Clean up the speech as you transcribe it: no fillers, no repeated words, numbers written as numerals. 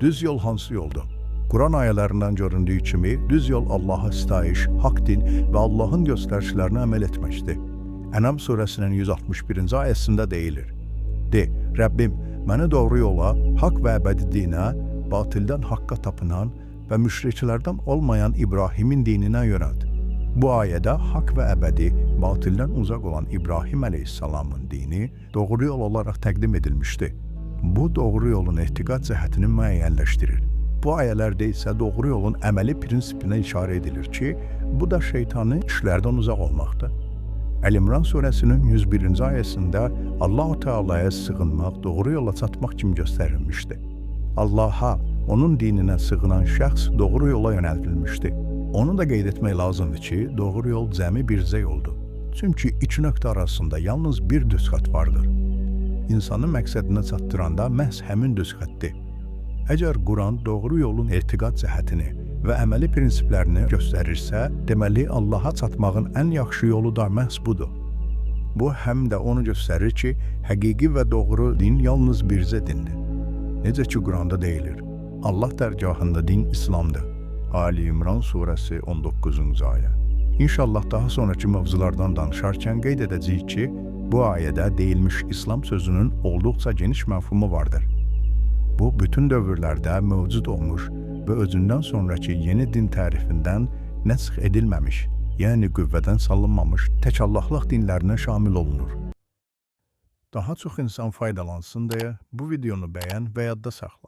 Düz yol hansı yoldur? Quran ayələrindən göründüyü kimi, düz yol Allaha sitayiş, haqq din və Allahın göstərişlərinə əməl etməkdir. Ənam surəsinin 161-ci ayəsində deyilir: De, Rəbbim, məni doğru yola, haqq və əbədi dinə, batildən haqqa tapınan və müşriklərdən olmayan İbrahimin dininə yönəlt. Bu ayədə haqq və əbədi, batildən uzaq olan İbrahim əleyhissalamın dini doğru yol olaraq təqdim edilmişdir. Bu doğru yolun etiqad cəhətini müəyyənləşdirir. Bu ayələrdə isə doğru yolun əməli prinsipinə işarə edilir ki, bu da şeytanın işlərdən uzaq olmaqdır. Əl-İmran surəsinin 101-ci ayəsində Allah-u Teala'ya sığınmaq, doğru yola çatmaq kimi göstərilmişdir. Allaha, onun dininə sığınan şəxs doğru yola yönəldilmişdir. Onu da qeyd etmək lazımdır ki, doğru yol cəmi bircə yoldur. Çünki iki nöqtə arasında yalnız bir düz xətt vardır. İnsanı məqsədinə çatdıranda məhz həmin düz xəttdir. Əgər Quran doğru yolun etiqad cəhətini və əməli prinsiplərini göstərirsə, deməli Allaha çatmağın ən yaxşı yolu da məhz budur. Bu həm də onu göstərir ki, həqiqi və doğru din yalnız bircə dindir. Necə ki Quranda deyilir: Allah dərgahında din İslamdır. Ali İmran surəsi 19-cu ayə. İnşallah daha sonraki mövzulardan danışarkən qeyd edəcəyik ki, bu ayədə deyilmiş İslam sözünün olduqca geniş məfhumu vardır. Bu, bütün dövrlərdə mövcud olmuş və özündən sonraki yeni din tərifindən nəsx edilməmiş, yəni qüvvədən salınmamış tək Allahlıq dinlərinə şamil olunur. Daha çox insan faydalansın deyə bu videonu bəyən və yadda saxla.